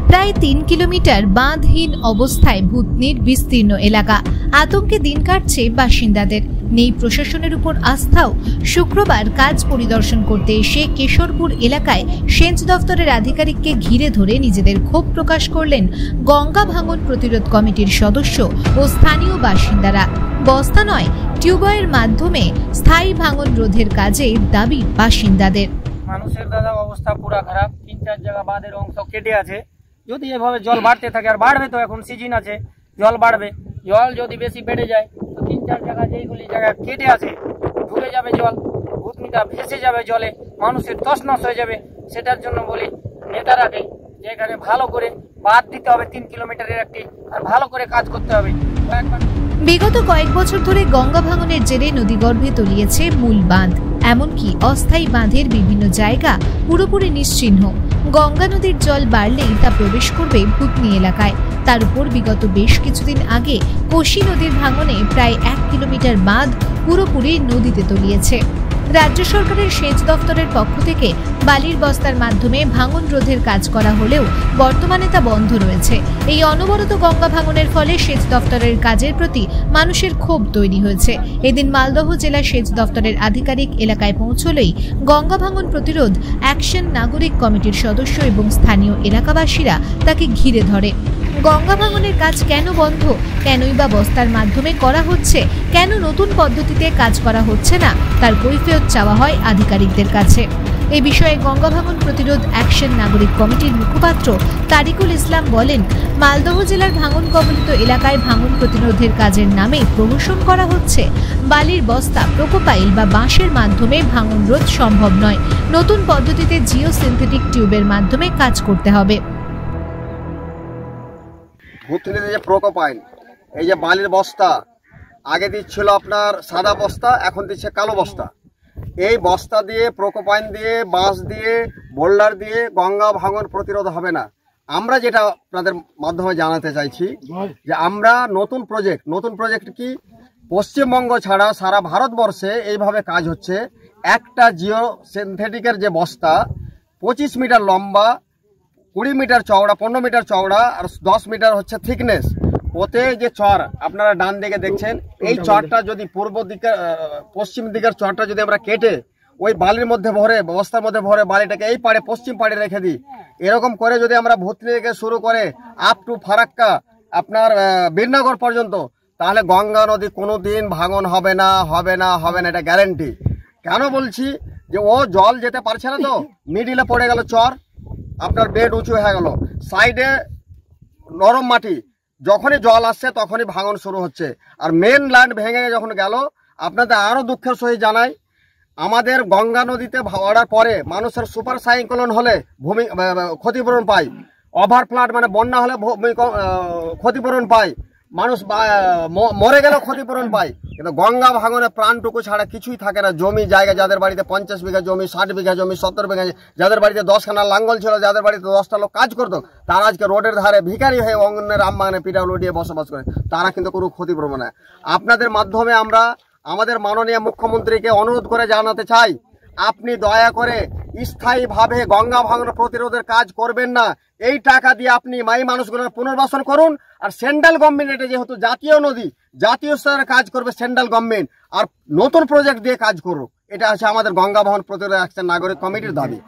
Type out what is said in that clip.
প্রায় 3 কিলোমিটার বাঁধহীন অবস্থায় ভূতনির বিস্তীর্ণ এলাকা। আতঙ্কে দিন কাটছে বাসিন্দাদের, নেই প্রশাসনের উপর আস্থাও। শুক্রবার কাজ পরিদর্শন করতে এসে কেশরপুর এলাকায় সেচ দফতরের আধিকারিককে ঘিরে ধরে নিজেদের ক্ষোভ প্রকাশ করলেন গঙ্গা ভাঙন প্রতিরোধ কমিটির সদস্য ও স্থানীয় বাসিন্দারা। বস্তা নয়, টিউবওয়েলের মাধ্যমে স্থায়ী ভাঙন রোধের কাজে দাবি বাসিন্দাদের। মানুষের দাদা অবস্থা পুরা খারাপ। 3-4 জায়গা বাঁধের অংশ কেটে আছে। যদি এভাবে জল বাড়তে থাকে, আর বাড়বে তো, এখন সিজন আছে, জল বাড়বে। জল যদি বেশি বেড়ে যায় তো 3-4 জায়গা যেইগুলি জায়গা কেটে আছে ঢুকে যাবে জল, ভূতনিটা ভেসে যাবে জলে, মানুষের তছনছ হয়ে যাবে। সেটার জন্য বলি নেতারাকে যে এখানে ভালো করে বাঁধ দিতে হবে, 3 কিলোমিটারের একটি, আর ভালো করে কাজ করতে হবে। বিগত কয়েক বছর ধরে গঙ্গা ভাঙনের জেরে নদীগর্ভে তলিয়েছে মূল বাঁধ, এমনকি অস্থায়ী বাঁধের বিভিন্ন জায়গা পুরোপুরি নিশ্চিহ্ন। গঙ্গা নদীর জল বাড়লেই তা প্রবেশ করবে ভূতনি এলাকায়। তার উপর বিগত বেশ কিছুদিন আগে কোশি নদীর ভাঙনে প্রায় 1 কিলোমিটার বাঁধ পুরোপুরি নদীতে তলিয়েছে। রাজ্য সরকারের সেচ দফতরের পক্ষ থেকে বালির বস্তার মাধ্যমে ভাঙন রোধের কাজ করা হলেও বর্তমানে তা বন্ধ রয়েছে। এই অনবরত গঙ্গা ভাঙনের ফলে সেচ দফতরের কাজের প্রতি মানুষের ক্ষোভ তৈরি হয়েছে। এদিন মালদহ জেলা সেচ দফতরের আধিকারিক এলাকায় পৌঁছলেই গঙ্গা ভাঙন প্রতিরোধ অ্যাকশন নাগরিক কমিটির সদস্য এবং স্থানীয় এলাকাবাসীরা তাকে ঘিরে ধরে। গঙ্গা ভাঙনের কাজ কেন বন্ধ, কেনই বা বস্তার মাধ্যমে করা হচ্ছে, কেন নতুন পদ্ধতিতে কাজ করা হচ্ছে না, তার কৈফিয়ত চাওয়া হয় আধিকারিকদের কাছে। এই বিষয়ে গঙ্গা ভাঙন প্রতিরোধ অ্যাকশন নাগরিক কমিটির মুখপাত্র তারিকুল ইসলাম বলেন, মালদহ জেলার ভাঙন কবলিত এলাকায় ভাঙন প্রতিরোধের কাজের নামে প্রহসন করা হচ্ছে। বালির বস্তা, প্রোকোপাইল বা বাঁশের মাধ্যমে ভাঙন রোধ সম্ভব নয়। নতুন পদ্ধতিতে জিও সিনথেটিক টিউবের মাধ্যমে কাজ করতে হবে। ভূতনিতে যে প্রোকোপাইল, এই যে বালির বস্তা, আগে দিচ্ছিল আপনার সাদা বস্তা, এখন দিচ্ছে কালো বস্তা। এই বস্তা দিয়ে, প্রোকোপাইল দিয়ে, বাঁশ দিয়ে, বোল্ডার দিয়ে গঙ্গা ভাঙন প্রতিরোধ হবে না। আমরা যেটা আপনাদের মাধ্যমে জানাতে চাইছি যে আমরা নতুন প্রজেক্ট কি, পশ্চিমবঙ্গ ছাড়া সারা ভারতবর্ষে এইভাবে কাজ হচ্ছে। একটা জিও সিনথেটিকের যে বস্তা 25 মিটার লম্বা, 20 মিটার চওড়া, 15 মিটার চওড়া, আর 10 মিটার হচ্ছে থিকনেস। ওতে যে চর আপনারা ডান দিকে দেখছেন, এই চরটা যদি পশ্চিম দিকের চরটা যদি আমরা কেটে ওই বালির মধ্যে ভরে, বস্তার মধ্যে ভরে বালিটাকে এই পাড়ে, পশ্চিম পাড়ে রেখে দিই, এরকম করে যদি আমরা ভূতনি থেকে শুরু করে আপ টু ফারাক্কা আপনার বীরনগর পর্যন্ত, তাহলে গঙ্গা নদী কোনোদিন ভাঙন হবে না, এটা গ্যারেন্টি। কেন বলছি যে ও জল যেতে পারছে না, তো মিডিলে পড়ে গেল চর, আপনার বেড উঁচু হয়ে গেল, সাইডে নরম মাটি, যখনই জল আসছে তখনই ভাঙন শুরু হচ্ছে। আর মেন ল্যান্ড ভেঙে যখন গেল, আপনাদের আরও দুঃখের সহিত জানাই, আমাদের গঙ্গা নদীতে ভাড়ার পরে মানুষের সুপার সাইক্লোন হলে ক্ষতিপূরণ পায়, ওভার ফ্লাড মানে বন্যা হলে ক্ষতিপূরণ পায়, মানুষ মরে গেলেও ক্ষতিপূরণ পায়। কিন্তু গঙ্গা ভাঙনে প্রাণটুকু ছাড়া কিছুই থাকে না। জমি জায়গা, যাদের বাড়িতে 50 বিঘা জমি, 60 বিঘা জমি, 70 বিঘা, যাদের বাড়িতে 10খানা লাঙ্গল ছিল, যাদের বাড়িতে 10টা লোক কাজ করতো, তারা আজকে রোডের ধারে ভিখারি হয়ে অন্যের আমবাগানে পিটাউলি দিয়ে বসবাস করে, তারা কিন্তু কোনো ক্ষতিপূরণ না। আপনাদের মাধ্যমে আমরা আমাদের মাননীয় মুখ্যমন্ত্রীকে অনুরোধ করে জানাতে চাই, আপনি দয়া করে স্থায়ীভাবে গঙ্গা ভাঙন প্রতিরোধের কাজ করবেন না। এই টাকা দিয়ে আপনি এই মানুষগুলোর পুনর্বাসন করুন। আর সেন্ট্রাল গভর্নমেন্ট, এটা যেহেতু জাতীয় নদী, জাতীয় স্তরে কাজ করবে সেন্ট্রাল গভর্নমেন্ট, আর নতুন প্রজেক্ট দিয়ে কাজ করুক। এটা হচ্ছে আমাদের গঙ্গা ভাঙন প্রতিরোধ অ্যাকশন নাগরিক কমিটির দাবি।